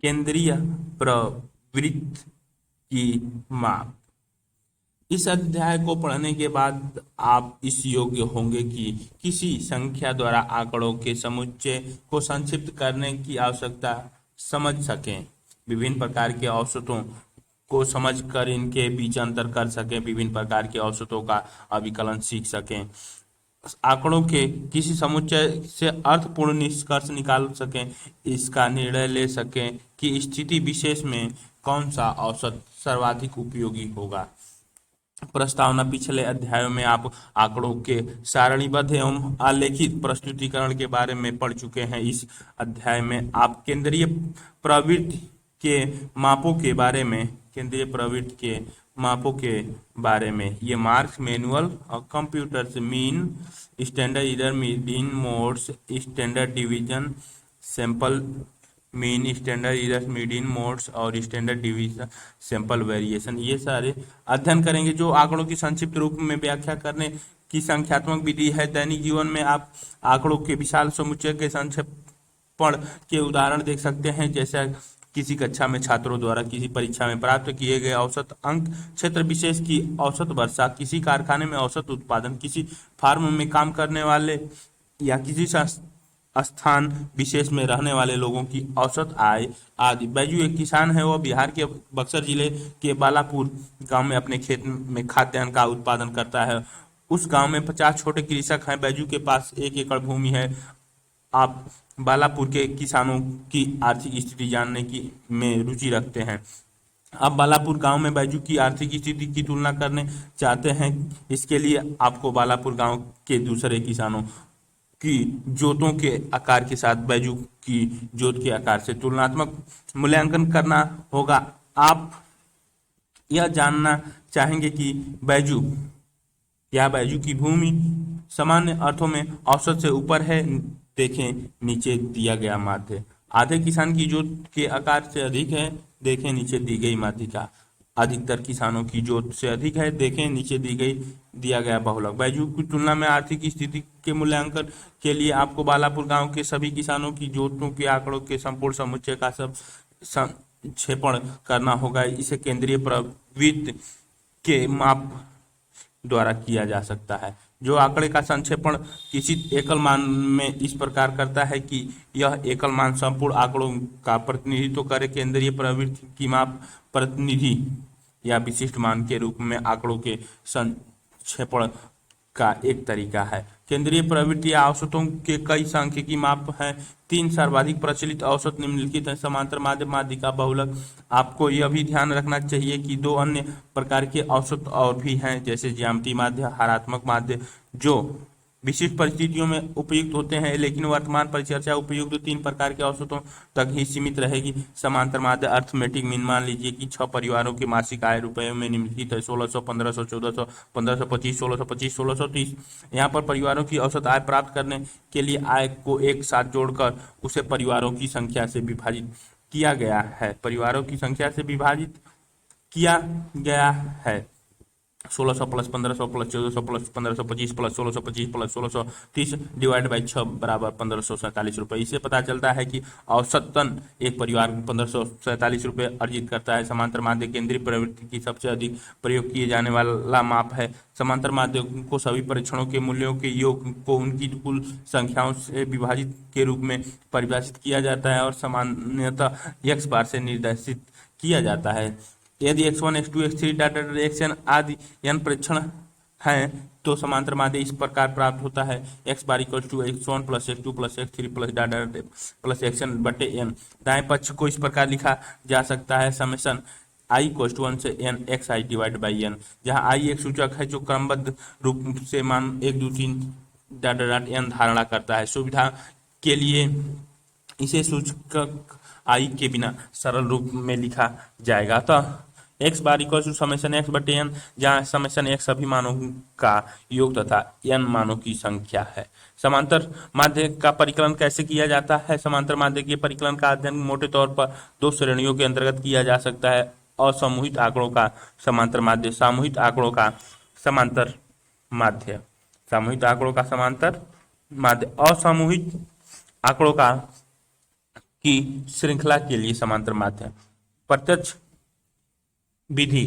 केंद्रीय प्रवृत्त की माप। इस अध्याय को पढ़ने के बाद आप इस योग्य होंगे कि किसी संख्या द्वारा आंकड़ों के समुच्चय को संक्षिप्त करने की आवश्यकता समझ सकें, विभिन्न प्रकार के औसतों को समझकर इनके बीच अंतर कर सकें, विभिन्न प्रकार के औसतों का अभिकलन सीख सकें, आंकड़ों के किसी समुच्चय से अर्थपूर्ण निष्कर्ष निकाल सकें, इसका निर्णय ले सकें कि स्थिति विशेष में कौन सा औसत सर्वाधिक उपयोगी होगा। प्रस्तावना। पिछले अध्यायों में आप आंकड़ों के सारणीबद्ध एवं आलेखित प्रस्तुतिकरण के बारे में पढ़ चुके हैं। इस अध्याय में आप केंद्रीय प्रवृत्ति के मापों के बारे में ये मार्क्स मैनुअल और computers mean, standard error, median modes, standard division, sample mean, standard error, median modes और स्टैंडर्ड डिवीजन सैंपल वेरिएशन, ये सारे अध्ययन करेंगे जो आंकड़ों की संक्षिप्त रूप में व्याख्या करने की संख्यात्मक विधि है। दैनिक जीवन में आप आंकड़ों के विशाल समुच्चय के संक्षेपण के उदाहरण देख सकते हैं, जैसे किसी कक्षा में छात्रों द्वारा किसी परीक्षा में प्राप्त किए गए औसत अंक, क्षेत्र विशेष की औसत वर्षा, किसी कारखाने में औसत उत्पादन, किसी फार्म में काम करने वाले या किसी स्थान विशेष में रहने वाले लोगों की औसत आय आदि। बैजू एक किसान है, वह बिहार के बक्सर जिले के बालापुर गांव में अपने खेत में खाद्यान्न का उत्पादन करता है। उस गांव में 50 छोटे कृषक हैं। बैजू के पास 1 एकड़ भूमि है। आप बालापुर के किसानों की आर्थिक स्थिति जानने की में रुचि रखते हैं। आप बालापुर गांव में बैजू की आर्थिक स्थिति की तुलना करने चाहते हैं। इसके लिए आपको बालापुर गांव के दूसरे किसानों की जोतों के आकार के साथ बैजू की जोत के आकार से तुलनात्मक मूल्यांकन करना होगा। आप यह जानना चाहेंगे कि बैजू की भूमि सामान्य अर्थों में औसत से ऊपर है। देखें नीचे दिया गया माध्य। आधे किसान की जोत के आकार से अधिक है। देखें नीचे दी गई माध्यिका। अधिकतर किसानों की जोत से अधिक है। देखें नीचे दिया गया बहुलक। बैजू की तुलना में आर्थिक स्थिति के मूल्यांकन के लिए आपको बालापुर गांव के सभी किसानों की जोतों के आंकड़ों के संपूर्ण समुच्चय का संक्षेपण करना होगा। इसे केंद्रीय प्रवृत्ति के माप द्वारा किया जा सकता है, जो आंकड़े का संक्षेपण किसी एकल मान में इस प्रकार करता है कि यह एकल मान संपूर्ण आंकड़ों का प्रतिनिधित्व करे। केंद्रीय प्रवृत्ति की माप प्रतिनिधि या विशिष्ट मान के रूप में आंकड़ों के संक्षेपण का एक तरीका है। केंद्रीय प्रवृत्ति या औसतों के कई सांख्यिकी माप हैं। 3 सर्वाधिक प्रचलित औसत निम्नलिखित हैं: समांतर माध्य, माध्यिका, बहुलक। आपको यह भी ध्यान रखना चाहिए कि 2 अन्य प्रकार के औसत और भी हैं, जैसे ज्यामितीय माध्य, हारात्मक माध्य, जो विशिष्ट परिस्थितियों में उपयुक्त होते हैं, लेकिन वर्तमान परिचर्चा उपयुक्त 3 प्रकार के औसतों तक ही सीमित रहेगी। समांतर माध्य अर्थमेटिक मीन। मान लीजिए कि 6 परिवारों की मासिक आय रुपयों में निम्नलिखित है: 1600, 1500, 1400, 1525, 1625, 1630। यहाँ पर परिवारों की औसत आय प्राप्त करने के लिए आय को एक साथ जोड़कर उसे परिवारों की संख्या से विभाजित किया गया है। 1600 plus 1500 plus 1400 plus 1525 plus 1625 plus 1630 divide by 6 बराबर 1547 रुपये। इससे पता चलता है कि औसतन एक परिवार 1547 रुपये अर्जित करता है। समांतर माध्य केंद्रीय प्रवृत्ति की सबसे अधिक प्रयोग किए जाने वाला माप है। समांतर माध्य को सभी परीक्षणों के मूल्यों के योग को उनकी कुल संख्याओं से विभाजित के रूप में परिभाषित किया जाता है और सामान्यतः x बार से निर्देशित किया जाता है। यदि x1, x2, x3 data xn आदि n परीक्षण हैं तो समांतर माध्य इस प्रकार प्राप्त होता है: x bar equal to x1 plus x2 plus x3 plus data plus xn बटे n। दाएं पक्ष को इस प्रकार लिखा जा सकता है: समेशन i इक्वल टू 1 से n x i divide by n, जहाँ i एक सूचक है जो क्रमबद्ध रूप से मान 1 2 3 डाटा n धारणा करता है। सुविधा के लिए इसे सूचक i के बिना सरल रूप में लिखा जाएगा। अतः x bar equal to summation x बटे n, जहाँ समेशन x सभी मानों का योग तथा n मानों की संख्या है। समांतर माध्य का परिकलन कैसे किया जाता है? समांतर माध्य के परिकलन का अध्ययन मोटे तौर पर 2 श्रेणियों के अंतर्गत किया जा सकता है: असमूहित आंकड़ों का समांतर माध्य, सामूहिक आंकड़ों का समांतर माध्य। सामूहिक आंकड़ों का समांतर माध्य, असमूहिक आंकड़ों का की श्रृंखला के लिए समांतर माध्य। प्रत्यक्ष विधि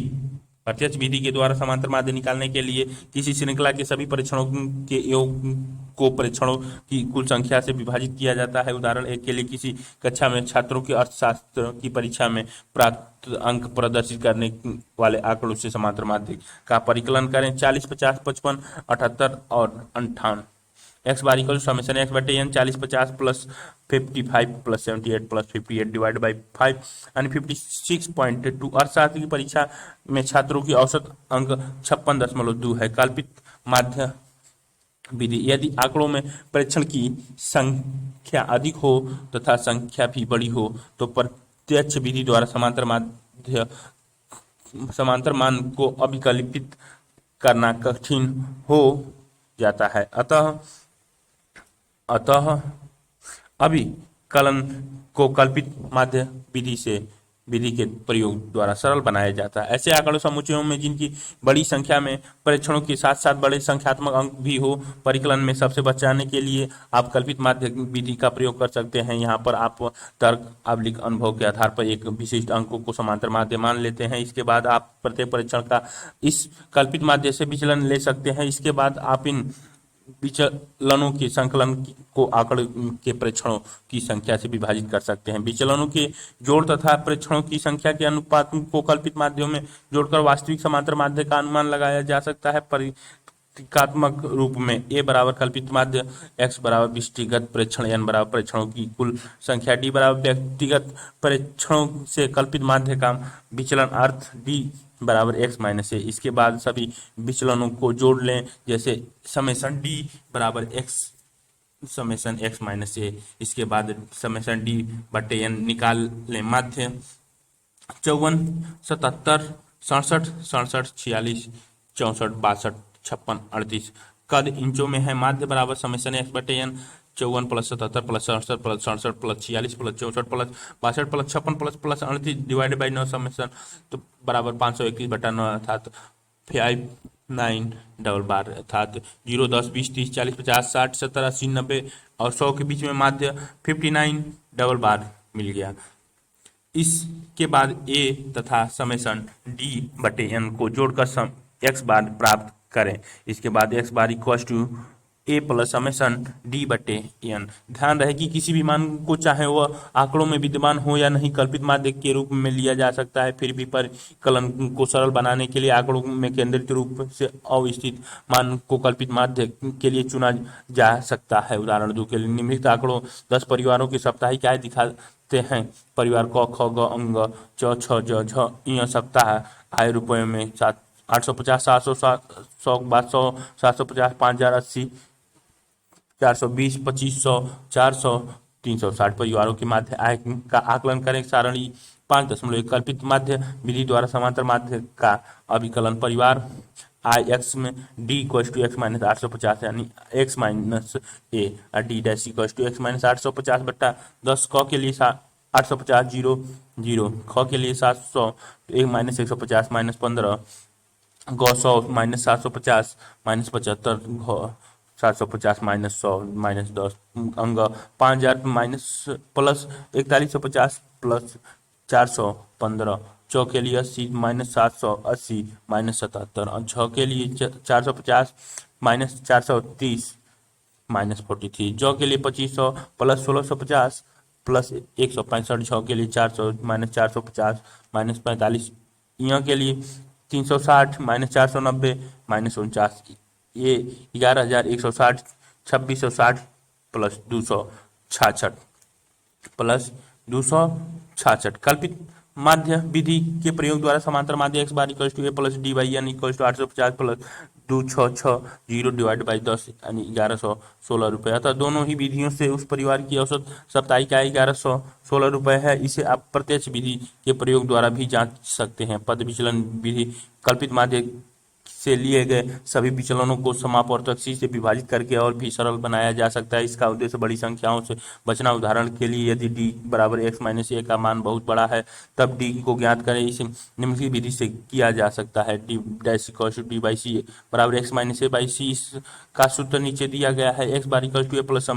प्रत्यक्ष विधि के द्वारा समांतर माध्य निकालने के लिए किसी श्रृंखला के सभी परीक्षणों के योग को परीक्षणों की कुल संख्या से विभाजित किया जाता है। उदाहरण एक के लिए किसी कक्षा में छात्रों की अर्थशास्त्र की परीक्षा में प्राप्त अंक प्रदर्शित करने वाले आंकड़ों से समांतर माध्य का परिकलन करें। 40, 50, 55, 78 और 58। X bar equal summation X बटे N 40, 50 plus 55 plus 78 plus 58 divide by 5 यानी 56.2। अर्थशास्त्र की परीक्षा में छात्रों की औसत अंक 56.2 है। कल्पित माध्य विधि यदि आंकड़ों में परीक्षण की संख्या अधिक हो तथा संख्या भी बड़ी हो तो प्रत्यक्ष विधि द्वारा समांतर मान को अभिकल्पित करना कठिन हो जाता है। अतः अभिकलन को कल्पित माध्य विधि के प्रयोग द्वारा सरल बनाया जाता है। ऐसे आंकड़ों समुच्चयों में जिनकी बड़ी संख्या में परीक्षणों के साथ साथ बड़े संख्यात्मक अंक भी हो, परिकलन में सबसे बचाने के लिए आप कल्पित माध्य विधि का प्रयोग कर सकते हैं। यहाँ पर आप तर्क अनुभव के आधार पर एक विशिष्ट अंकों को समांतर माध्य मान लेते हैं। इसके बाद आप प्रत्येक परीक्षण का इस कल्पित माध्य से विचलन ले सकते हैं। इसके बाद आप इन विचलनों के संकलन को आंकड़े के परीक्षणों की संख्या से विभाजित कर सकते हैं। विचलनों के जोड़ तथा परीक्षणों की संख्या के अनुपात को कल्पित माध्यों में जोड़कर वास्तविक समांतर माध्य का अनुमान लगाया जा सकता है। प्रतीकात्मक रूप में ए बराबर कल्पित माध्य, एक्स बराबर व्यष्टिगत परीक्षण, एन बराबर परीक्षणों की कुल संख्या, डी बराबर व्यक्तिगत परीक्षणों से कल्पित माध्य का विचलन अर्थ डी बराबर एक्स माइनस ए। इसके बाद सभी विचलनों को जोड़ लें, जैसे समेशन डी बराबर एक्स समेशन एक्स माइनस ए। इसके बाद समेशन डी बटे एन निकाल लें। माध्य 54, 77, 67, 67, 46, 64, 62, 56, 38। कद इंचों में है। माध्य बराबर समेशन एक्स बटे N 54 plus 77 plus 67 plus 67 plus 46 plus 64 plus 62 plus 56 plus 38 divided by 9 summation तो बराबर 521 बटा 9 अर्थात 59 डबल बार अर्थात 0, 10, 20, 30, 40, 50, 60, 70, 80, 90 और 100 के बीच में माध्य 59 डबल बार मिल गया। इसके बाद ए तथा समेशन डी बटे एन को जोड़कर एक्स बार प्राप्त करें। इसके बाद X bar equal to A plus summation D बटे एन। ध्यान रहे कि किसी भी मान को चाहे वह आंकड़ों में विद्यमान हो या नहीं कल्पित माध्य के रूप में लिया जा सकता है। फिर भी परिकलन को सरल बनाने के लिए आंकड़ों में केंद्रित रूप से अवस्थित मान को कल्पित माध्य के लिए चुना जा सकता है। उदाहरण 2 के लिए निम्नलिखित आंकड़ों 10 परिवारों की साप्ताहिक आय दिखाते हैं। परिवार क, ख, ग, अंग, च, छ, ज, झ, इ सप्ताह आय रुपये में 850, 700, 100, 1200, 750, 5000, 80, 420, 2500, 400, 360 परिवारों के माध्य आय का आकलन करें। सारणी 5.1 कल्पित माध्य विधि द्वारा समांतर माध्य का अभिकलन। परिवार आय एक्स में D equal to X minus 850 यानी एक्स माइनस ए और D dash equal to X minus 850 बट्टा 10। क के लिए 850 0 0, ख के लिए 700 1 माइनस 150 माइनस 15, ग 100 माइनस 750 माइनस 75, घ 750 माइनस 100 माइनस 10, अंग 5000 माइनस प्लस 4150 प्लस 415, च के लिए 80 माइनस 780 माइनस 77 और झ के लिए 450 माइनस 430 माइनस 43, ज के लिए 2500 प्लस 1650 प्लस 165, झ के लिए 400 माइनस 450 माइनस 45, य के लिए 360 माइनस 490 माइनस 49, ये 11160 2660 प्लस 266 प्लस 266। कल्पित माध्य विधि के प्रयोग द्वारा समांतर माध्य X bar equal to A plus D by N equal to 850 plus 2660 divide by 10 यानी 1116 रुपये। अतः दोनों ही विधियों से उस परिवार की औसत साप्ताहिक आय 1116 रुपये है। इसे आप प्रत्यक्ष विधि के प्रयोग द्वारा भी जांच सकते हैं। पद विचलन विधि कल्पित माध्य से लिए गए सभी विचलनों को समापवर्तक सी से विभाजित करके और भी सरल बनाया जा सकता है। इसका उद्देश्य बड़ी संख्याओं से बचना। उदाहरण के लिए यदि डी बराबर एक्स माइनस ए का मान बहुत बड़ा है तब डी को ज्ञात करें। इसे निम्नलिखित विधि से किया जा सकता है। D dash equal to D by C बराबर X minus A by C. इसका सूत्र नीचे दिया गया है। X bar equal to A plus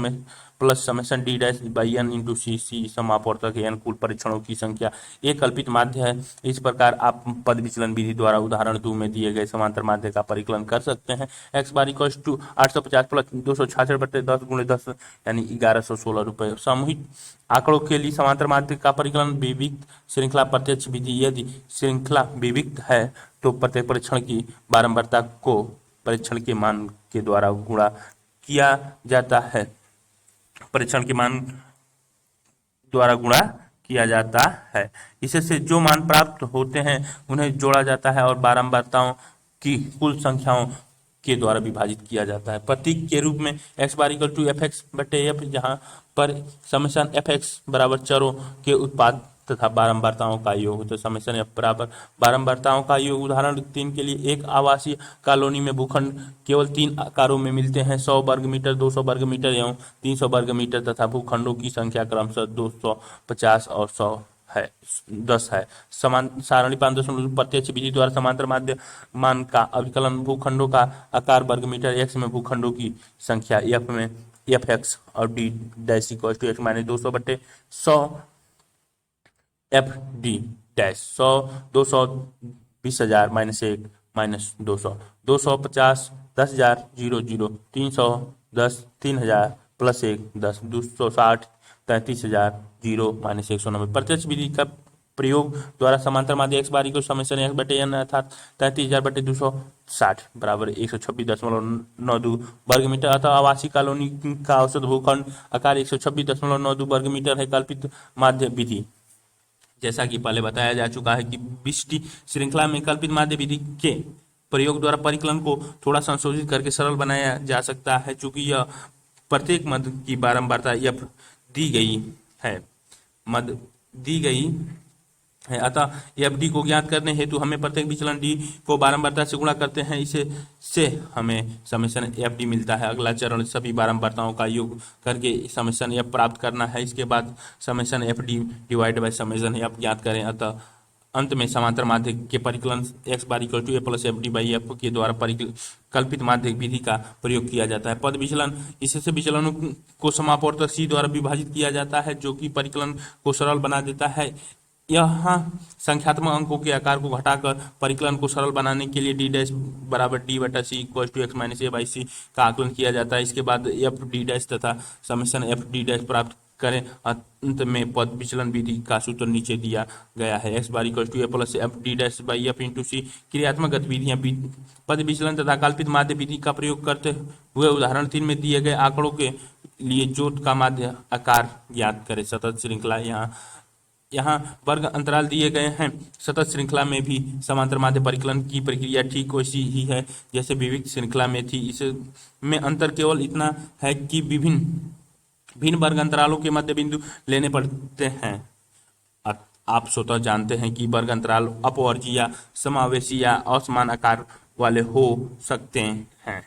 plus summation D dash by N into C, C समापवर्तक एन कुल परीक्षणों की संख्या। एक कल्पित माध्य है। इस प्रकार आप पद विचलन विधि द्वारा उदाहरण 2 में दिए गए समांतर माध्य का परिकलन कर सकते हैं। X bar equal to 850 plus 266/10 गुणे 10 यानी 1116 रुपये। सामूहिक आंकड़ों के लिए समांतर माध्य का परिकलन विविक्त श्रृंखला प्रत्यक्ष विधि। यदि श्रृंखला विविक्त है तो प्रत्येक परीक्षण की बारंबारता को परीक्षण के मान के द्वारा गुणा किया जाता है। परीक्षण के मान द्वारा गुणा किया जाता है। इससे जो मान प्राप्त होते हैं उन्हें जोड़ा जाता है और बारंबारताओं की कुल संख्याओं के द्वारा विभाजित किया जाता है। प्रतीक के रूप में X bar equal to F X बटे एफ, जहाँ पर समेशन एफ एक्स बराबर चरों के उत्पाद तथा बारंबारताओं का योग, तो समेशन एफ बराबर बारंबारताओं का योग। उदाहरण 3 के लिए एक आवासीय कॉलोनी में भूखंड केवल 3 आकारों में मिलते हैं, 100 वर्ग मीटर, 200 वर्ग मीटर एवं 300 वर्ग मीटर, तथा भूखंडों की संख्या क्रमशः 250 और 100 है 10 है। समान सारणी 5.0 प्रत्यक्ष विधि द्वारा समांतर माध्य मान का अभिकलन भूखंडों का आकार वर्ग मीटर, एक्स में भूखंडों की संख्या, एफ में एफ एक्स और D dash equal to X minus 200 बटे 100 F D dash 100 200 20,000 minus 1 minus 200 250 10,000 0 0 300 10 3,000 plus 1 10 260 33,000 0 minus 190। प्रत्यक्ष विधि का प्रयोग द्वारा समांतर माध्य एक्स बारी को समेशन एक्स बटे एन अर्थात 33,000 बटे 260 बराबर 126.92 वर्ग मीटर अतः आवासीय कॉलोनी का औसत भूखंड आकार 126.92 वर्ग मीटर है। कल्पित माध्य विधि जैसा कि पहले बताया जा चुका है कि विशिष्ट श्रृंखला में कल्पित माध्य विधि के प्रयोग द्वारा परिकलन को थोड़ा संशोधित करके सरल बनाया जा सकता है, चूंकि यह प्रत्येक मद की बारंबारता एफ दी गई है मद दी गई है। अतः एफ डी को ज्ञात करने हेतु हमें प्रत्येक विचलन डी को बारंबारता से गुणा करते हैं, इसे से हमें समेशन एफ डी मिलता है। अगला चरण सभी बारंबारताओं का योग करके समेशन एफ प्राप्त करना है। इसके बाद summation F D divide by summation F ज्ञात करें। अतः अंत में समांतर माध्य के परिकलन X bar equal to A plus F D by F के द्वारा कल्पित माध्य विधि का प्रयोग किया जाता है। पद विचलन इससे विचलनों को समापवर्तक सी द्वारा विभाजित किया जाता है, जो कि परिकलन को सरल बना देता है। यहाँ संख्यात्मक अंकों के आकार को घटाकर परिकलन को सरल बनाने के लिए डी डैश बराबर डी बटा C equal to X minus A by C का आकलन किया जाता है। इसके बाद एफ डी डैश तथा समेशन एफ डी डैश प्राप्त करें। अंत में पद विचलन विधि का सूत्र नीचे दिया गया है। X bar equal to A plus F D dash by F into C. क्रियात्मक गतिविधियां पद विचलन तथा कल्पित माध्य विधि का प्रयोग करते हुए उदाहरण 3 में दिए गए आंकड़ों के लिए जोत का माध्य आकार ज्ञात करें। सतत श्रृंखला यहाँ वर्ग अंतराल दिए गए हैं। सतत श्रृंखला में भी समांतर माध्य परिकलन की प्रक्रिया ठीक वैसी ही है जैसे विविक्त श्रृंखला में थी। इसमें अंतर केवल इतना है कि भिन्न वर्ग अंतरालों के मध्य बिंदु लेने पड़ते हैं। आप स्वतः जानते हैं कि वर्ग अंतराल अपवर्जी या समावेशी या असमान आकार वाले हो सकते हैं।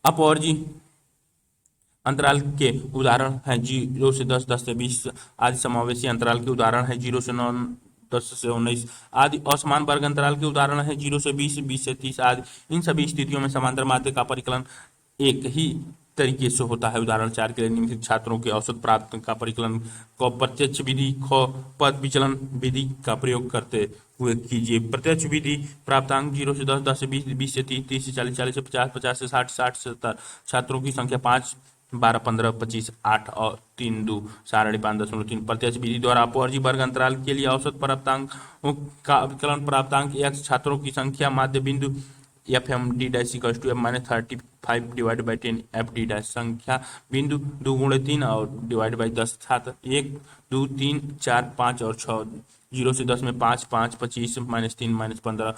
अपवर्जी अंतराल के उदाहरण हैं 0 से 10, 10 से 20 आदि। समावेशी अंतराल के उदाहरण है 0 से 9, 10 से 19 आदि। असमान वर्ग अंतराल के उदाहरण है 0 से 20, 20 से 30 आदि। इन सभी स्थितियों में समांतर माध्य का परिकलन एक ही तरीके से होता है। उदाहरण 4 के लिए निम्नलिखित छात्रों के औसत प्राप्त का परिकलन को प्रत्यक्ष विधि ख पद विचलन विधि का प्रयोग करते हुए कीजिए। प्रत्यक्ष विधि प्राप्तांक 0 से 10, 10 से 20, 20 से 30, 30 से 40, 40 से 50, 50 से 60, 60 से 70। छात्रों की संख्या 5, 12, 15, 25, 8 और 3, 2 सारणी 5.3। प्रत्यक्ष विधि द्वारा अपवर्जी वर्ग अंतराल के लिए औसत प्राप्तांक का अभिकलन प्राप्तांक x छात्रों की संख्या माध्य बिंदु F M D dash equal to F minus 35 divide by 10 F D dash संख्या बिंदु 2 गुणे 3 और डिवाइड बाई 10। छात्र 1, 2, 3, 4, 5 और 6। 0 से 10 में 5, 5, 25 माइनस 3 माइनस 15।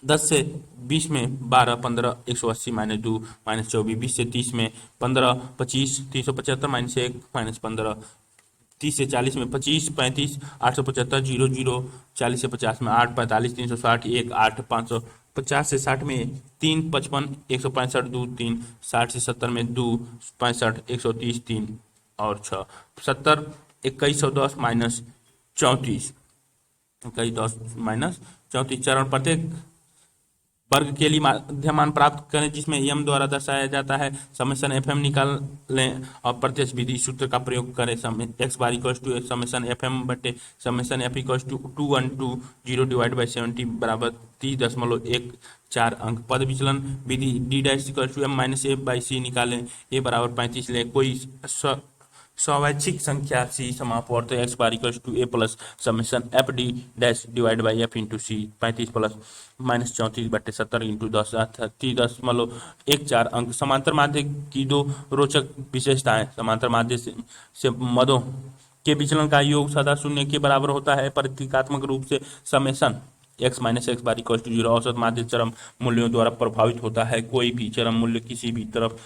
10 से 20 में 12, 15, 180 माइनस 2 माइनस 24। 20 से 30 में 15, 25, 375 माइनस 1 माइनस 15। 30 से 40 में 25, 35, 875, 0, 0। 40 से 50 में 8, 45, 360, 1, 8, 500। 50 से 60 में 3, 55, 165, 2, 3। 60 से 70 में 2, 65, 130, 3 और 6। 70, 2110 माइनस 34, 2110 माइनस 34। चरण प्रत्येक वर्ग के लिए माध्य मान प्राप्त करें जिसमें एम द्वारा दर्शाया जाता है। समेशन एफ एम निकाल लें और प्रत्यक्ष विधि सूत्र का प्रयोग करें। X bar equal to summation F M बटे summation F equal to 2 1 2 0 divide by 70 बराबर 30.14 अंक। पद विचलन विधि D dash equal to M minus A by C निकालें। ए बराबर 35 लें। कोई स्वैच्छिक संख्या सी समापवर्त X bar equal to A plus summation F D dash divide by F into C 35 plus minus 34/70 into 10 30.14 अंक। समांतर माध्य की दो रोचक विशेषताएं। समांतर माध्य से मदों के विचलन का योग सदा शून्य के बराबर होता है। प्रतीकात्मक रूप से summation X minus X bar equal to 0 औसत माध्य चरम मूल्यों द्वारा प्रभावित होता है। कोई भी चरम मूल्य किसी भी तरफ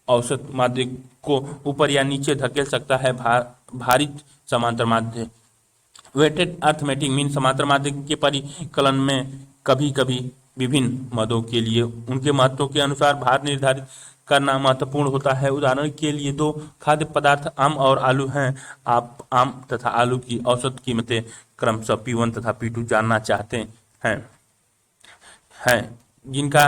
औसत माध्य को ऊपर या नीचे धकेल सकता है। भारित समांतर माध्य वेटेड अर्थमेटिक मीन समांतर माध्य के परिकलन में कभी कभी विभिन्न मदों के लिए उनके महत्वों के अनुसार भार निर्धारित करना महत्वपूर्ण होता है। उदाहरण के लिए दो खाद्य पदार्थ आम और आलू हैं। आप आम तथा आलू की औसत कीमतें क्रमशः P1 तथा P2 जानना चाहते हैं जिनका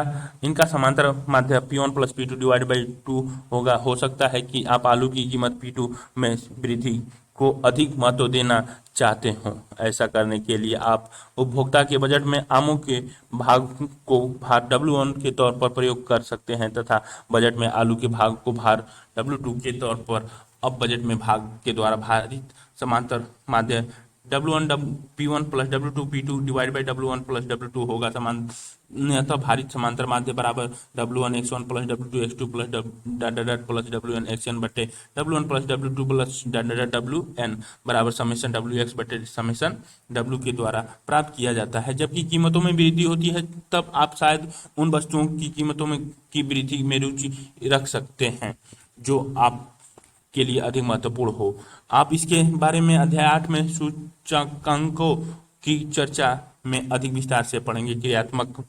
इनका समांतर माध्य P1 plus P2 divide by 2 होगा। हो सकता है कि आप आलू की कीमत P2 में वृद्धि को अधिक महत्व देना चाहते हों। ऐसा करने के लिए आप उपभोक्ता के बजट में आमों के भाग को भार W1 के तौर पर प्रयोग कर सकते हैं तथा बजट में आलू के भाग को भार W2 के तौर पर। अब बजट में भाग के द्वारा भारित समांतर माध्य W1 P1 plus W2 P2 divide by W1 plus W2 होगा। सामान्यतः भारित समांतर माध्य बराबर W1 X1 plus W2 X2 plus plus WN Xn बटे W1 plus W2 plus WN बराबर समेशन WX बटे समेशन W के द्वारा प्राप्त किया जाता है। जबकि कीमतों में वृद्धि होती है तब आप शायद उन वस्तुओं की कीमतों में की वृद्धि में रुचि रख सकते हैं जो आप के लिए अधिक महत्वपूर्ण हो। आप इसके बारे में अध्याय 8 में सूचकांकों की चर्चा में अधिक विस्तार से पढ़ेंगे। क्रियात्मक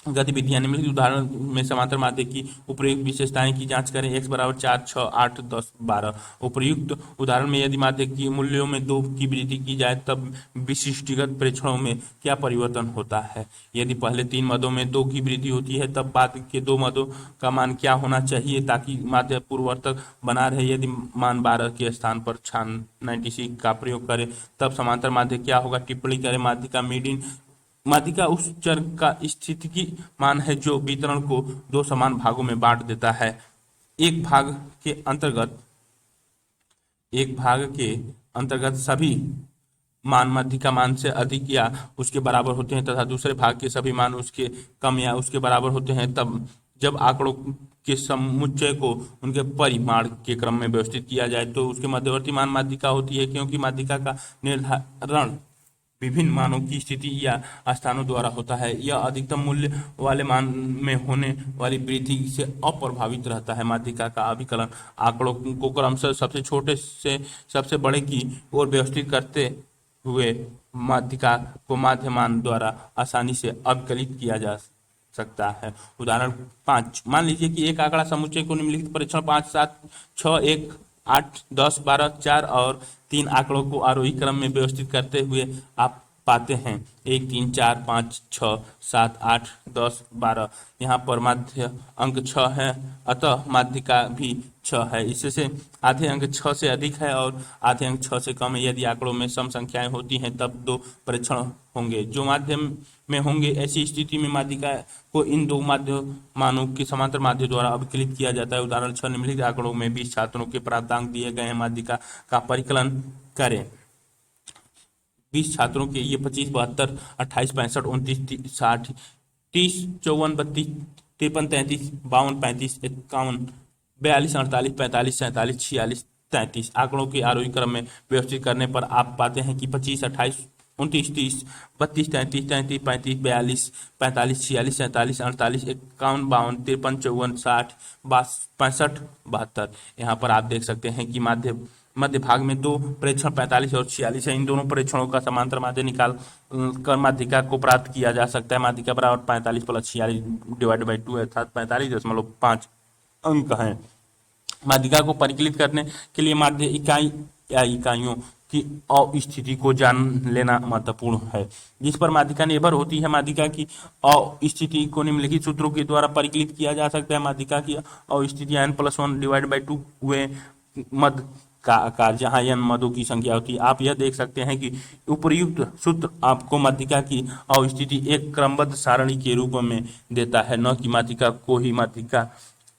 गतिविधियां निम्नलिखित उदाहरण में समांतर माध्य की उपयुक्त विशेषताएं की जांच करें। x बराबर 4 6 8 10 12। उपयुक्त उदाहरण में यदि माध्य की मूल्यों में 2 की वृद्धि की जाए तब विशिष्टिगत प्रेक्षणों में क्या परिवर्तन होता है। यदि पहले 3 मदों में 2 की वृद्धि होती है तब बाद के 2 मदों का मान क्या होना चाहिए ताकि माध्य पूर्ववर्तक बना रहे। यदि मान 12 के स्थान पर 96 का प्रयोग करें तब समांतर माध्य क्या होगा। टिप्पणी करें। माध्य का मीडियन माध्यिका उस चर का स्थितिकी मान है जो वितरण को 2 समान भागों में बांट देता है। एक भाग के अंतर्गत सभी मान माध्यिका मान से अधिक या उसके बराबर होते हैं तथा दूसरे भाग के सभी मान उसके कम या उसके बराबर होते हैं। तब जब आंकड़ों के समुच्चय को उनके परिमाण के क्रम में व्यवस्थित किया जाए तो उसके मध्यवर्ती मान माध्यिका होती है। क्योंकि माध्यिका का निर्धारण विभिन्न मानों की स्थिति या स्थानों द्वारा होता है, यह अधिकतम मूल्य वाले मान में होने वाली वृद्धि से अप्रभावित रहता है। माध्यिका का अभिकलन आंकड़ों को क्रमशः सबसे छोटे से सबसे बड़े की ओर व्यवस्थित करते हुए माध्यिका को माध्य मान द्वारा आसानी से अभिकलित किया जा सकता है। उदाहरण 5, मान लीजिए कि एक आंकड़ा समुच्चय को निम्नलिखित परीक्षण 5 7 6 1 8 10 12 4 और 3 आंकड़ों को आरोही क्रम में व्यवस्थित करते हुए आप पाते हैं 1 3 4 5 6 7 8 10 12। यहाँ पर माध्य अंक 6 है अतः माध्यिका भी 6 है। इससे आधे अंक 6 से अधिक है और आधे अंक 6 से कम है। यदि आंकड़ों में सम संख्याएं होती हैं तब 2 परीक्षण होंगे जो माध्यम में होंगे। ऐसी स्थिति में माध्यिका को इन 2 माध्य मानों के समांतर माध्य द्वारा अभिकलित किया जाता है। उदाहरण 6, निम्नलिखित आंकड़ों में 20 छात्रों के प्राप्तांक दिए गए हैं। माध्यिका का परिकलन करें। 20 छात्रों के ये 25 72 28 65 29 60 30 54 32 53 33 52 35 51 42 48 45 47 46 33 आंकड़ों के आरोही क्रम में व्यवस्थित करने पर आप पाते हैं कि 25 28 29 30 32 33 33 35 42 45 46 47 48 51 52 53 54 60 65 72। यहाँ पर आप देख सकते हैं कि मध्य भाग में 2 प्रेक्षण 45 और 46 है। इन दोनों प्रेक्षणों का समांतर माध्य निकाल कर माध्यिका को प्राप्त किया जा सकता है। माध्यिका बराबर 45 प्लस 46 डिवाइड बाई 2 अर्थात 45.5 अंक है। माध्यिका को परिकलित करने के लिए माध्य इकाई या इकाइयों की अस्थिति को जान लेना महत्वपूर्ण है। जिस पर माध्यिका निर्भर होती है, माध्यिका की अस्थिति को निम्नलिखित सूत्रों के द्वारा परिकलित किया जा सकता है। माध्यिका की अस्थिति n+1/2 हुए मद का आकार, जहां n मदों की संख्या होती है। आप यह देख सकते हैं कि उपर्युक्त सूत्र आपको माध्यिका की अस्थिति एक क्रमबद्ध सारणी के रूप में देता है, न कि माध्यिका को ही माध्यिका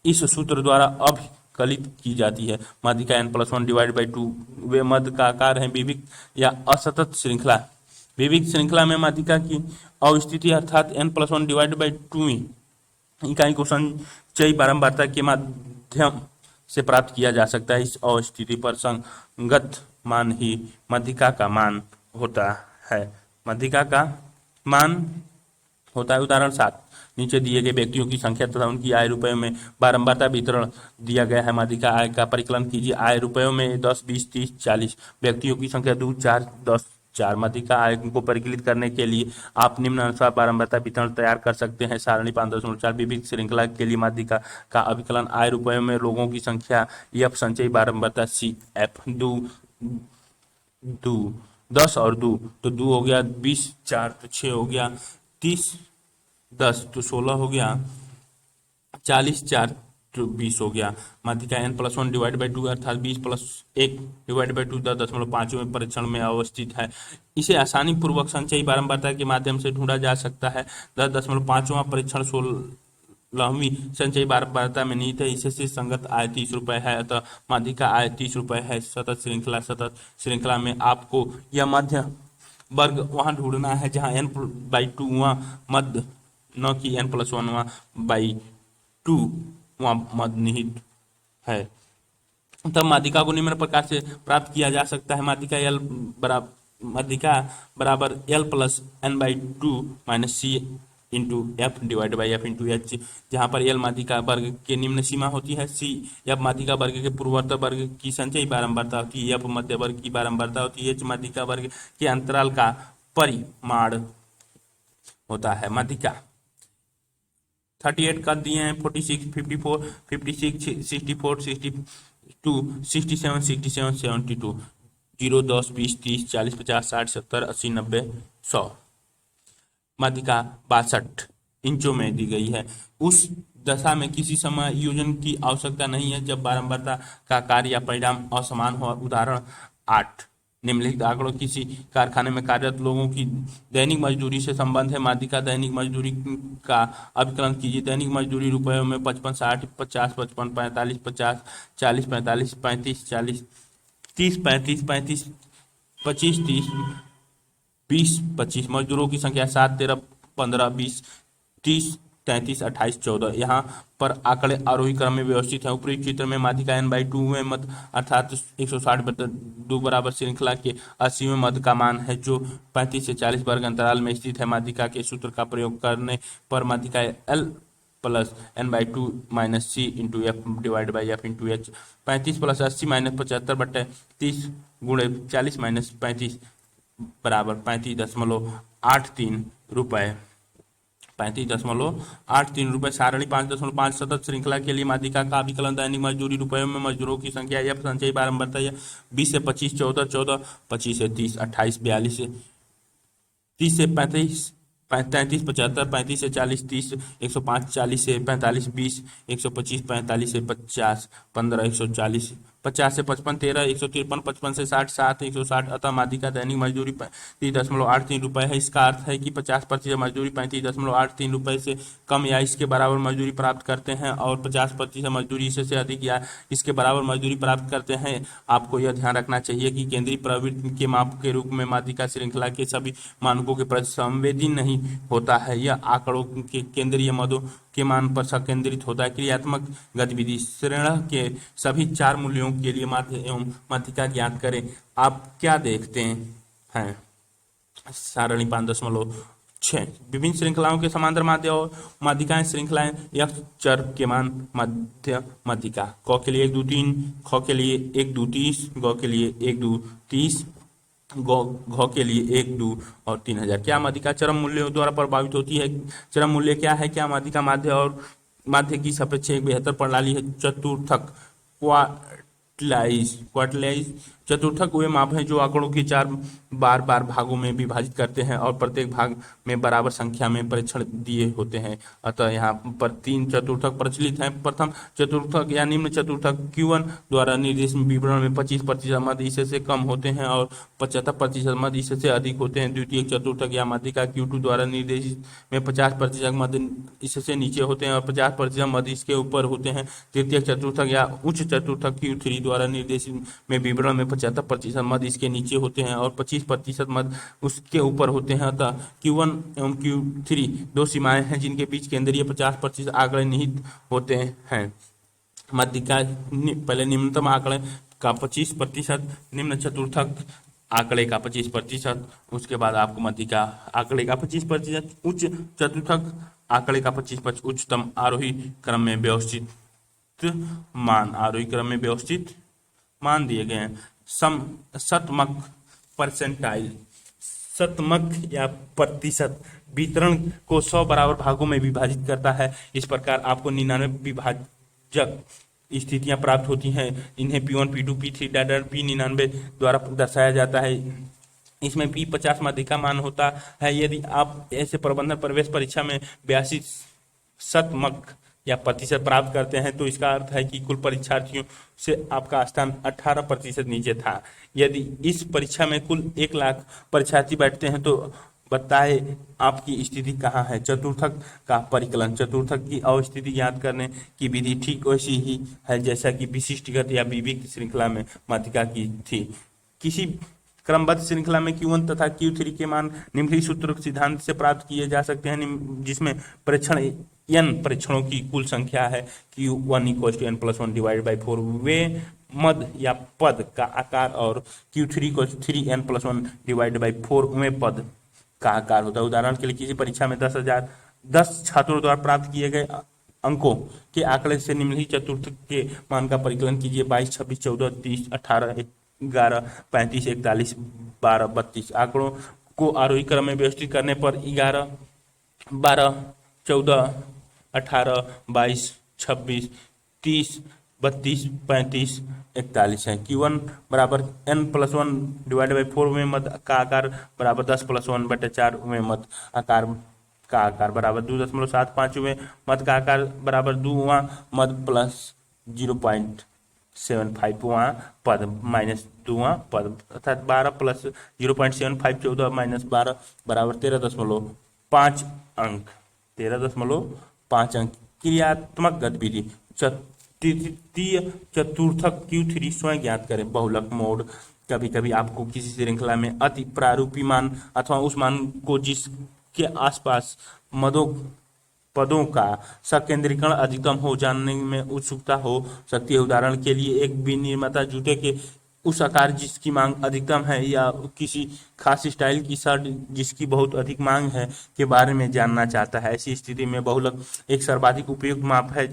इस सूत्र द्वारा अभिकलित की जाती है। माध्यिका n+1/2 वे मद का आकार है। विविक्त या असतत श्रृंखला, विविक्त श्रृंखला में माध्यिका की अस्थिति अर्थात n+1/2 इकाई को संचयी बारंबारता के माध्यम से प्राप्त किया जा सकता है। इस अस्थिति पर संगत मान ही माध्यिका का मान होता है। माध्यिका का मान होता है। उदाहरण 7, नीचे दिए गए व्यक्तियों की संख्या तथा उनकी आय रुपयों में बारंबारता वितरण दिया गया है। माध्यिका आय का परिकलन कीजिए। आय रुपयों में 10, 20, 30, 40। व्यक्तियों की संख्या 2, 4, 10, 4। माध्यिका आय को परिकलित करने के लिए आप निम्न अनुसार बारंबारता वितरण तैयार कर सकते हैं। सारणी 5.4 विविध श्रृंखला के लिए माध्यिका का अभिकलन आय रुपयों में लोगों की संख्या f संचयी बारंबारता c f 2 10 और 2 तो 2 हो गया, 20 4 तो 6 हो गया, 30 10 तो 16 हो गया, 40 4 तो 20 हो गया। माध्यिका n+1/2 अर्थात 20+1/2 10.5वें परीक्षण में अवस्थित है। इसे आसानी पूर्वक संचयी बारंबारता के माध्यम से ढूंढा जा सकता है। 10.5वां परीक्षण 16वीं संचयी बारंबारता में निहित है। इससे संगत आय 30 रुपए है, अतः माध्यिका आय 30 रुपए है। सतत श्रृंखला में आपको यह मध्य वर्ग वहां ढूंढना है जहां n/2वां मद, न कि n+1/2 मद निहित है। तब माध्यिका को निम्न प्रकार से प्राप्त किया जा सकता है। माध्यिका बराबर l+n/2 - c into f divide by f into h, जहाँ पर l माध्यिका वर्ग के निम्न सीमा होती है, c f माध्यिका वर्ग के पूर्वोत्तर वर्ग की संचयी बारंबारता होती है, f मध्य वर्ग की बारंबारता होती है, h माध्यिका वर्ग के अंतराल का परिमाण होता है। माध्यिका 38 कर दिए हैं, 46, 54, 56, 64, 62, 67, 67, 72, 0, 10, 20, 30, 40, 50, 60, 70, 80, 90, 100। माध्यिका 62 इंचों में दी गई है। उस दशा में किसी समय योजन की आवश्यकता नहीं है जब बारंबारता का कार्य या परिणाम असमान हो। उदाहरण 8, निम्नलिखित आंकड़ों किसी कारखाने में कार्यरत लोगों की दैनिक मजदूरी से संबंध है। माध्यिका दैनिक मजदूरी का अभिकलन कीजिए। दैनिक मजदूरी रुपयों में 55, 60, 50, 55, 45, 50, 40, 45, 35, 40, 30, 35, 35, 25, 30, 20, 25। मजदूरों की संख्या 7, 13, 15, 20, 30, 33, 28, 14। यहाँ पर आंकड़े आरोही क्रम में व्यवस्थित है। ऊपरी चित्र में माध्यिका n/2 में मद अर्थात 160/2 बराबर श्रृंखला के 80वें मद का मान है, जो 35 से 40 वर्ग अंतराल में स्थित है। माध्यिका के सूत्र का प्रयोग करने पर माध्यिका l+n/2 - c into f divide by f into h 35 + 80 - 75/30 गुणे 40 - 35 बराबर 35.83 रुपए। 35.83 रुपए। सारणी 5.5 सतत श्रृंखला के लिए माध्यिका का अभिकलन दैनिक मजदूरी रुपयों में मजदूरों की संख्या या संचयी बारंबारता या 20 से 25, 14, 14, 25 से 30, 28, 42, 30 से 35, 33, 75, 35 से 40, 30, 105, 40 से 45, 20, 125, 45 से 50, 15, 140, 50 से 55, 13, 153, 55 से 60, 7, 160। अतः माध्यिका दैनिक मजदूरी 35.83 रुपए है। इसका अर्थ है कि 50% मजदूरी 35.83 रुपए से कम या इसके बराबर मजदूरी प्राप्त करते हैं और 50% मजदूरी इससे अधिक या इसके बराबर मजदूरी प्राप्त करते हैं। आपको यह ध्यान रखना चाहिए कि केंद्रीय प्रवृत्ति के माप के रूप में माध्यिका श्रृंखला के सभी मानकों के प्रति संवेदी नहीं होता है। यह आंकड़ों के केंद्रीय मदों के मान पर संकेंद्रित होता है। क्रियात्मक गतिविधि श्रेणी के सभी 4 मूल्यों के लिए माध्य एवं माध्यिका ज्ञात करें। आप क्या देखते हैं? सारणी 5.6 विभिन्न श्रृंखलाओं के समांतर माध्य और माध्यिकाएं श्रृंखलाएं f चर के मान मध्य माध्यिका क के लिए 1 2 3, ख के लिए 1 2 30, ग के लिए 1 2 30, घ के लिए 1 2 और 3000। क्या माध्यिका चरम मूल्यों द्वारा प्रभावित होती है? चरम मूल्य क्या है? क्या माध्यिका माध्य और माध्य की सापेक्ष एक बेहतर प्रणाली है? चतुर्थक क्वार्टिलाइज चतुर्थक वे माप हैं जो आंकड़ों के चार बार बार भागों में विभाजित करते हैं और प्रत्येक भाग में बराबर संख्या में परीक्षण दिए होते हैं। अतः यहाँ पर तीन चतुर्थक प्रचलित हैं। प्रथम चतुर्थक या निम्न चतुर्थक Q1 द्वारा निर्देशित विवरण में 25% मद इससे कम होते हैं और 75% मद इससे अधिक होते हैं। द्वितीय चतुर्थक या माध्यिका Q2 द्वारा निर्देशित में 50% मद इससे नीचे होते हैं और 50% मद इसके ऊपर होते हैं। तृतीय चतुर्थक या उच्च चतुर्थक Q3 द्वारा निर्देशित में विवरण में 75% मद इसके नीचे होते हैं और 25% मद उसके ऊपर होते हैं। अतः Q1 एवं Q3 दो सीमाएं हैं जिनके बीच केंद्रीय 50% आंकड़े निहित होते हैं। माध्यिका पहले निम्नतम आंकड़े का 25%, निम्न चतुर्थक आंकड़े का 25%, उसके बाद आपको माध्यिका आंकड़े का 25%, उच्च चतुर्थक आंकड़े का 25%, उच्चतम आरोही क्रम में व्यवस्थित मान दिए गए हैं। शतमक परसेंटाइल, शतमक या प्रतिशत वितरण को 100 बराबर भागों में विभाजित करता है। इस प्रकार आपको 99 विभाजक स्थितियां प्राप्त होती हैं। इन्हें P1, P2, P3 data P99 द्वारा दर्शाया जाता है। इसमें P50 माध्यिका मान होता है। यदि आप ऐसे प्रबंधन प्रवेश परीक्षा में 82 शतमक या प्रतिशत प्राप्त करते हैं तो इसका अर्थ है कि कुल परीक्षार्थियों से आपका स्थान 18% नीचे था। यदि इस परीक्षा में कुल 1 लाख परीक्षार्थी बैठते हैं तो बताए आपकी स्थिति कहाँ है। चतुर्थक का परिकलन, चतुर्थक की अवस्थिति ज्ञात करने की विधि ठीक वैसी ही है जैसा कि विशिष्टगत या विविक्त श्रृंखला में माध्यिका की थी। किसी क्रमबद्ध श्रृंखला में Q1 तथा Q3 के मान निम्नलिखित सूत्र सिद्धांत से प्राप्त किए जा सकते हैं, जिसमें परीक्षण n परीक्षणों की कुल संख्या है। Q1 = n+1 / 4 वे मद या पद का आकार और Q3 = 3n+1 / 4 में पद का आकार होता है। उदाहरण के लिए किसी परीक्षा में 10 छात्रों द्वारा प्राप्त किए गए अंकों के आंकड़े से निम्नलिखित चतुर्थक के मान का परिकलन कीजिए। 22, 26, 14, 30, 18, 11, 35, 41, 12, 32 आंकड़ों को आरोही क्रम में व्यवस्थित करने पर 11, 12, 14, 18, 22, 26, 30, 32, 35, 41 है। Q1 बराबर n+1 / 4 में मद का आकार बराबर 10+1/4 में मद आकार का आकार बराबर 2.75 में मद का आकार बराबर 2वां मद प्लस 0.75वां पद माइनस 2वां पद, अर्थात 12 प्लस 0.75 14 माइनस 12 बराबर 13.5 अंक। 13.5 अंक। क्रियात्मक गतिविधि, तृतीय चतुर्थक Q3 स्वयं ज्ञात करें। बहुलक मोड, कभी कभी आपको किसी श्रृंखला में अति प्रारूपी मान अथवा उस मान को जिसके आसपास पदों का संकेंद्रीकरण अधिकतम हो जानने में उत्सुकता हो सकती है। उदाहरण के लिए एक विनिर्माता जूते के उस आकार जिसकी मांग अधिकतम है या किसी खास स्टाइल की शर्ट जिसकी बहुत अधिक मांग है के बारे में जानना चाहता है। ऐसी स्थिति में बहुलक एक सर्वाधिक उपयुक्त माप है।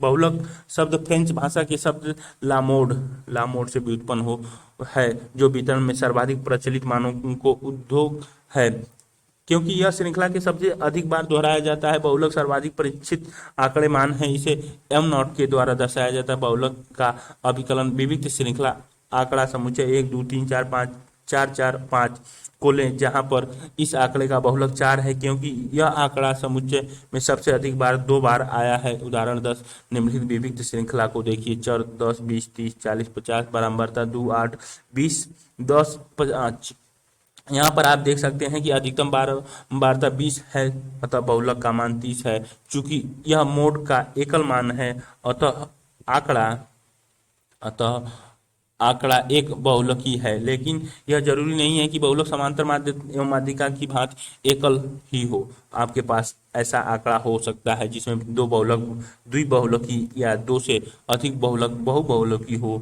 बहुलक शब्द फ्रेंच भाषा के शब्द लामोड से व्युत्पन्न हो है, जो वितरण में सर्वाधिक प्रचलित मानों को उद्योग है। क्योंकि यह श्रृंखला के सबसे अधिक बार दोहराया जाता है, बहुलक सर्वाधिक परिचित आंकड़े मान है। इसे m0 के द्वारा दर्शाया जाता है। बहुलक का अभिकलन विविक्त श्रृंखला आंकड़ा समुच्चय 1, 2, 3, 4, 5, 4, 4, 5 को लें, जहां पर इस आंकड़े का बहुलक 4 है क्योंकि यह आंकड़ा समुच्चय में सबसे अधिक बार 2 बार आया है। उदाहरण 10 निम्नलिखित विविक्त श्रृंखला को देखिए। चर 10, 20, 30, 40, 50 बारंबारता 2, 8, 20, 10, 5। यहाँ पर आप देख सकते हैं कि अधिकतम बारंबारता 20 है, अतः बहुलक का मान 30 है। चूंकि यह मोड का एकल मान है अतः आंकड़ा एक बहुलकी है, लेकिन यह जरूरी नहीं है कि बहुलक समांतर एवं माध्यिका की भांति एकल ही हो। आपके पास ऐसा आंकड़ा हो सकता है जिसमें 2 बहुलक द्विबहुलकी या 2 से अधिक बहुलक बहुबहुलकी हो।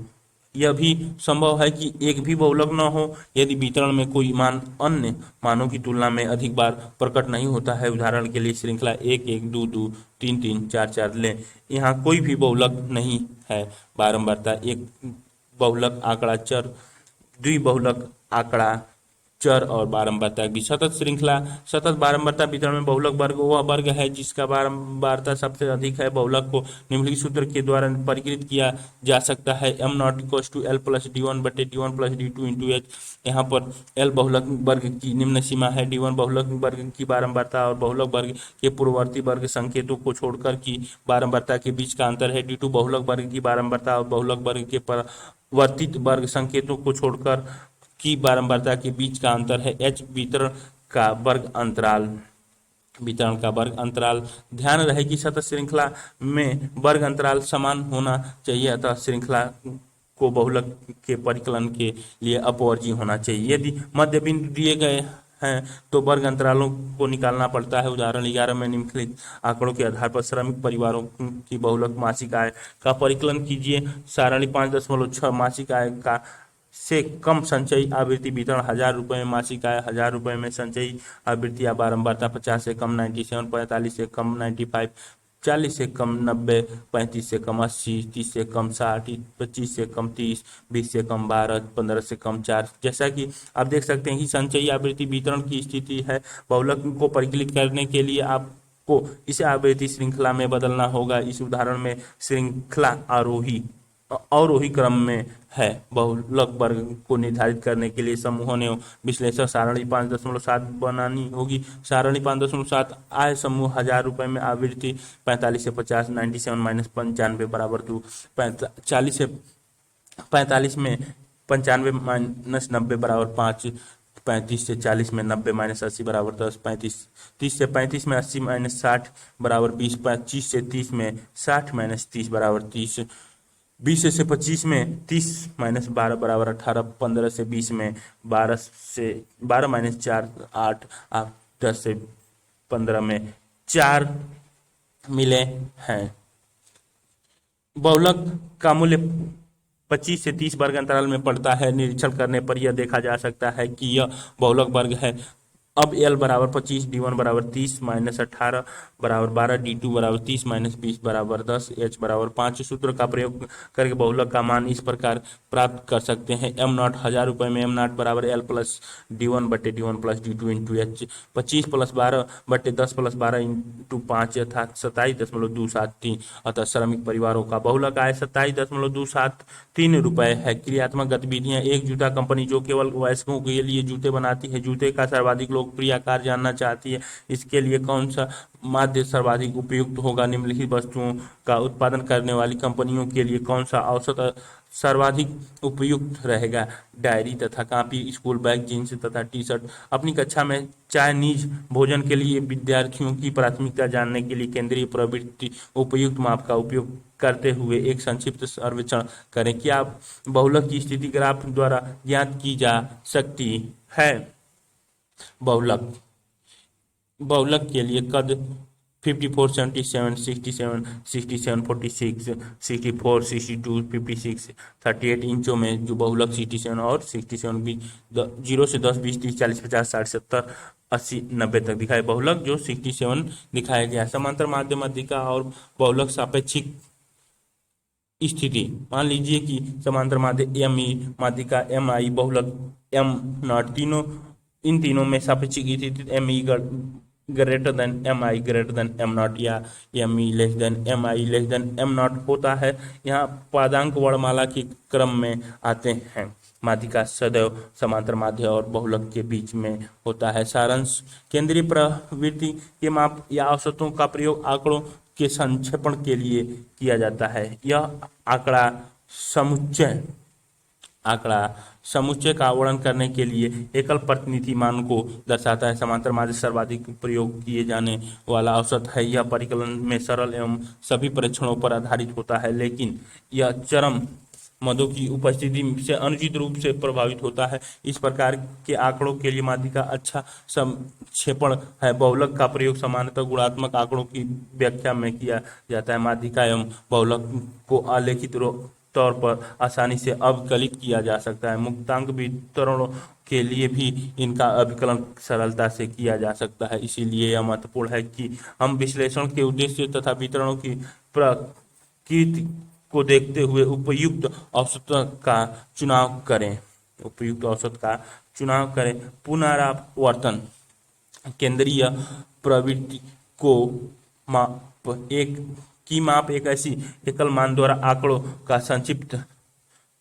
यह भी संभव है कि एक भी बहुलक न हो यदि वितरण में कोई मान अन्य मानों की तुलना में अधिक बार प्रकट नहीं होता है। उदाहरण के लिए श्रृंखला 1, 1, 2, 2, 3, 3, 4, 4 लें। यहाँ कोई भी बहुलक नहीं है। बारंबारता एक बहुलक आंकड़ा चर, द्विबहुलक आंकड़ा चर और बारंबारता की सतत श्रृंखला। सतत बारंबारता वितरण में बहुलक वर्ग वह वर्ग है जिसका बारंबारता सबसे अधिक है। बहुलक को निम्नलिखित सूत्र के द्वारा परिकृत किया जा सकता है। M naught equals to L plus D one बटे D one plus D two into H. यहाँ पर एल बहुलक वर्ग की निम्न सीमा है, डी वन बहुलक वर्ग की बारंबारता और बहुलक वर्ग के पूर्ववर्ती वर्ग संकेतों को छोड़कर की बारंबारता के बीच का अंतर है। डी टू बहुलक वर्ग की बारंबारता और बहुलक वर्ग के परिवर्तित वर्ग संकेतों को छोड़कर की बारंबारता के बीच का अंतर है। एच वितरण का वर्ग अंतराल। वितरण का वर्ग अंतराल। ध्यान रहे कि सतत श्रृंखला में वर्ग अंतराल समान होना चाहिए, अतः श्रृंखला को बहुलक के परिकलन के लिए अपवर्जी होना चाहिए। यदि मध्य बिंदु दिए गए हैं तो वर्ग अंतरालों को निकालना पड़ता है। उदाहरण 11 में निम्नलिखित आंकड़ों के आधार पर श्रमिक परिवारों की बहुलक मासिक आय का परिकलन कीजिए। सारणी 5.6 मासिक आय का से कम संचयी आवृत्ति वितरण 1000 रुपये में मासिक आय 1000 रुपये में संचयी आवृत्ति या बारंबारता 50 से कम 97, 45 से कम 95, 40 से कम 90, 35 से कम 80, 30 से कम 60, 25 से कम 30, 20 से कम 12, 15 से कम 4। जैसा कि आप देख सकते हैं कि संचयी आवृत्ति वितरण की स्थिति है। बहुलक को परिकलित करने के लिए आपको इसे आवृत्ति श्रृंखला में बदलना होगा। इस उदाहरण में श्रृंखला अवरोही क्रम में है। बहुलक वर्ग को निर्धारित करने के लिए समूहों ने विश्लेषण सारणी 5.7 बनानी होगी। सारणी 5.7 आय समूह 1000 रुपये में आवृत्ति 45 से 50, 97 माइनस 95 बराबर 2, 40 से 45 में 95 माइनस 90 बराबर 5, 35 से 40 में 90 माइनस 80 बराबर 10, 30 से 35 में 80 माइनस 60 बराबर 20, 25 से 30 में 60 माइनस 30 बराबर 30, 20 से 25 में 30 माइनस 12 बराबर 18, 15 से 20 में 12 माइनस 4 8, 10 से 15 में 4 मिले हैं। बहुलक का मूल्य 25 से 30 वर्ग अंतराल में पड़ता है। निरीक्षण करने पर यह देखा जा सकता है कि यह बहुलक वर्ग है। अब L बराबर 25, D1 बराबर 30 माइनस 18 बराबर 12, D2 बराबर 30 माइनस 20 बराबर 10, H बराबर 5। सूत्र का प्रयोग करके बहुलक का मान इस प्रकार प्राप्त कर सकते हैं। एम नॉट 1000 रुपये में एम नॉट बराबर L प्लस D1 बटे D1 plus D2 into H। 25 plus 12 बटे 10 प्लस 12 इंटू 5 अर्थात 27.273। अतः श्रमिक परिवारों का बहुलक आय 27.273 रुपये है। क्रियात्मक गतिविधियां। एक जूता कंपनी जो केवल वयस्कों के लिए जूते बनाती है, जूते का सर्वाधिक लोकप्रिय आकार जानना चाहती है। इसके लिए कौन सा माध्य सर्वाधिक उपयुक्त होगा? निम्नलिखित वस्तुओं का उत्पादन करने वाली कंपनियों के लिए कौन सा औसत सर्वाधिक उपयुक्त रहेगा? डायरी तथा कॉपी, स्कूल बैग, जींस तथा टी शर्ट। अपनी कक्षा में चाइनीज भोजन के लिए विद्यार्थियों की प्राथमिकता जानने के लिए केंद्रीय प्रवृत्ति उपयुक्त माप का उपयोग करते हुए एक संक्षिप्त सर्वेक्षण करें। क्या बहुलक की स्थिति ग्राफ द्वारा ज्ञात की जा सकती है? बहुलक के लिए कद 54, 77, 67, 67, 46, 64, 62, 56, 38 इंचों में जो बहुलक 67 और 67 भी 0 से 10, 20, 30, 40, 50, 60, 70, 80, 90 तक दिखाए। बहुलक जो 67 दिखाया गया। समांतर माध्य माध्यिका और बहुलक सापेक्षिक स्थिति। मान लीजिए कि समांतर माध्य एम ई, माध्यिका एम आई, बहुलक एम नॉट, इन तीनों में सापेक्षिक स्थिति M E greater than M I greater than M naught या M E less than M I less than M naught होता है। यहाँ पादांक वर्णमाला के क्रम में आते हैं। माध्यिका सदैव समांतर माध्य और बहुलक के बीच में होता है। सारांश। केंद्रीय प्रवृत्ति के माप या औसतों का प्रयोग आंकड़ों के संक्षेपण के लिए किया जाता है। यह आंकड़ा समुच्चय का वर्णन करने के लिए एकल प्रतिनिधि मान को दर्शाता है। समांतर माध्य सर्वाधिक प्रयोग किए जाने वाला औसत है। यह परिकलन में सरल एवं सभी परीक्षणों पर आधारित होता है, लेकिन यह चरम मदों की उपस्थिति से अनुचित रूप से प्रभावित होता है। इस प्रकार के आंकड़ों के लिए माध्यिका अच्छा संक्षेपण है। बहुलक का प्रयोग सामान्यतः गुणात्मक आंकड़ों की व्याख्या में किया जाता है। माध्यिका एवं बहुलक को आलेखित तौर पर आसानी से अवकलित किया जा सकता है। मुक्तांक वितरणों के लिए भी इनका अभिकलन सरलता से किया जा सकता है। इसीलिए यह महत्वपूर्ण है कि हम विश्लेषण के उद्देश्य तथा वितरणों की प्रकृति को देखते हुए उपयुक्त औसत का चुनाव करें। उपयुक्त औसत का चुनाव करें। पुनरावर्तन केंद्रीय प्रवृत्ति को माप एक ऐसी एकल मान द्वारा आंकड़ों का संक्षिप्त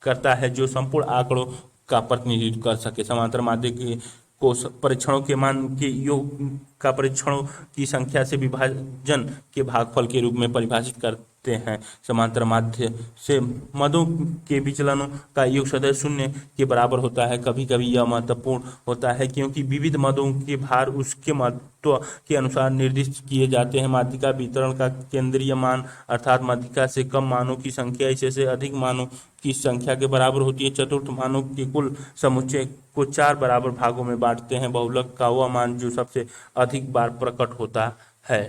करता है जो संपूर्ण आंकड़ों का प्रतिनिधित्व कर सके। समांतर माध्य को परीक्षणों के मान के योग का परीक्षणों की संख्या से विभाजन के भागफल के रूप में परिभाषित करते हैं। समांतर माध्य से मदों के विचलनों का योग सदैव शून्य के बराबर होता है। कभी कभी यह महत्वपूर्ण होता है क्योंकि विविध मदों के भार उसके महत्व के अनुसार निर्दिष्ट किए जाते हैं। माध्यिका वितरण का केंद्रीय मान अर्थात माध्यिका से कम मानों की संख्या इसे से अधिक मानों की संख्या के बराबर होती है। चतुर्थ मानों के कुल समुच्चय को 4 बराबर भागों में बांटते हैं। बहुलक का वह मान जो सबसे अधिक बार प्रकट होता है।